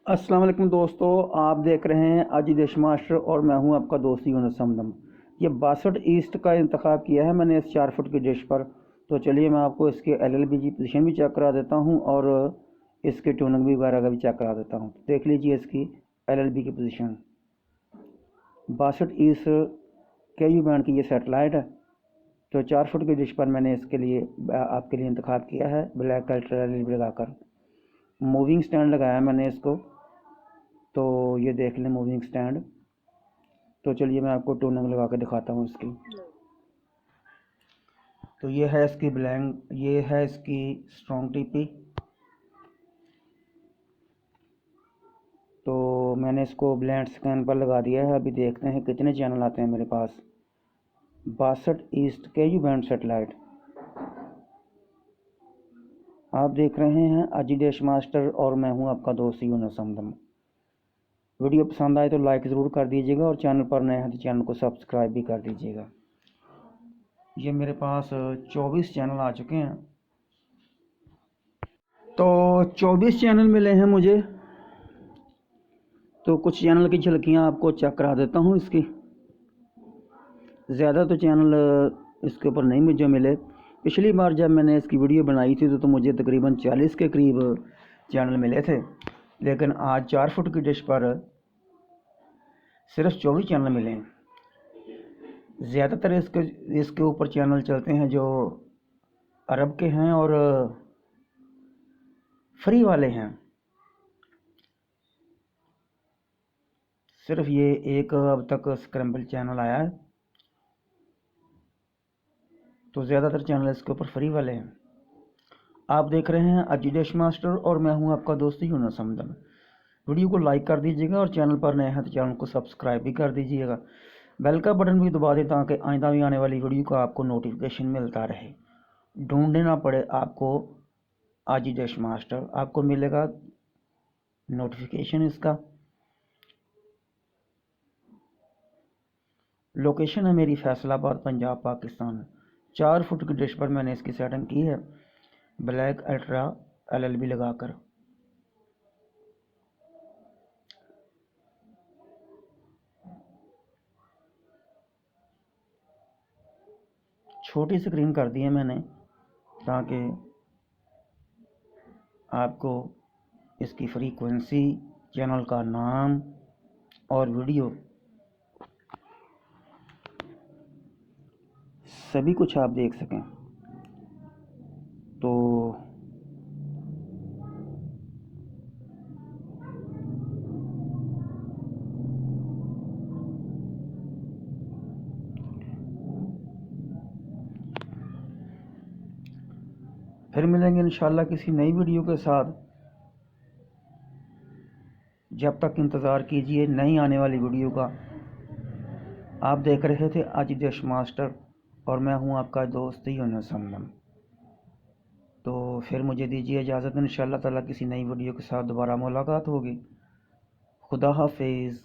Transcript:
अस्सलाम वालेकुम दोस्तों, आप देख रहे हैं अजी देश मास्टर और मैं हूं आपका दोस्त यूनुस समदम। ये 62 ईस्ट का इंतखाब किया है मैंने इस 4 फुट की डिश पर। तो चलिए मैं आपको इसके एलएलबी की पोजीशन भी चेक करा देता हूं और इसके ट्यूनिंग भी वगैरह का भी चेक करा देता हूं। देख लीजिए इसकी एलएलबी की पोजीशन। 62 ईस्ट के यू बैंड की ये सेटेलाइट है। तो 4 फुट की डिश पर मैंने इसके लिए आपके लिए इंतखाब किया है ब्लैक कलर एलएलबी लगाकर। मूविंग स्टैंड लगाया मैंने इसको। तो ये देख लें मूविंग स्टैंड। तो चलिए मैं आपको टूनिंग लगा के दिखाता हूँ इसकी। तो ये है इसकी ब्लैंक, ये है इसकी स्ट्रॉन्ग टीपी। तो मैंने इसको ब्लेंड स्कैन पर लगा दिया है। अभी देखते हैं कितने चैनल आते हैं मेरे पास। 62 ईस्ट के यू बैंड सेटेलाइट आप देख रहे हैं अजी देश मास्टर और मैं हूं आपका दोस्त यूनुस समदम। वीडियो पसंद आए तो लाइक ज़रूर कर दीजिएगा और चैनल पर नए हैं तो चैनल को सब्सक्राइब भी कर दीजिएगा। ये मेरे पास 24 चैनल आ चुके हैं। तो 24 चैनल मिले हैं मुझे। तो कुछ चैनल की झलकियाँ आपको चेक करा देता हूँ इसकी। ज़्यादा तो चैनल इसके ऊपर नहीं मुझे मिले। पिछली बार जब मैंने इसकी वीडियो बनाई थी तो मुझे तकरीबन 40 के करीब चैनल मिले थे, लेकिन आज 4 फुट की डिश पर सिर्फ 24 चैनल मिले हैं। ज़्यादातर इसके ऊपर चैनल चलते हैं जो अरब के हैं और फ्री वाले हैं। सिर्फ ये एक अब तक स्क्रैम्बल चैनल आया है। तो ज़्यादातर चैनल इसके ऊपर फ्री वाले हैं। आप देख रहे हैं अजी देश मास्टर और मैं हूं आपका दोस्त यूनुस समदम। वीडियो को लाइक कर दीजिएगा और चैनल पर नए हैं तो चैनल को सब्सक्राइब भी कर दीजिएगा। बेल का बटन भी दबा दें ताकि आइंदा भी आने वाली वीडियो का आपको नोटिफिकेशन मिलता रहे। ढूंढने ना पड़े आपको अजी देश मास्टर, आपको मिलेगा नोटिफिकेशन इसका। लोकेशन है मेरी फैसलाबाद पंजाब पाकिस्तान। 4 फुट की डिश पर मैंने इसकी सेटिंग की है ब्लैक अल्ट्रा एलएलबी लगाकर। छोटी स्क्रीन कर दी है मैंने ताकि आपको इसकी फ्रीक्वेंसी, चैनल का नाम और वीडियो सभी कुछ आप देख सकें। तो फिर मिलेंगे इंशाल्लाह किसी नई वीडियो के साथ। जब तक इंतज़ार कीजिए नई आने वाली वीडियो का। आप देख रहे थे अजी देश मास्टर और मैं हूं आपका दोस्त यूनुस समदम। तो फिर मुझे दीजिए इजाज़त। इंशाल्लाह ताला किसी नई वीडियो के साथ दोबारा मुलाकात होगी। खुदा हाफिज़।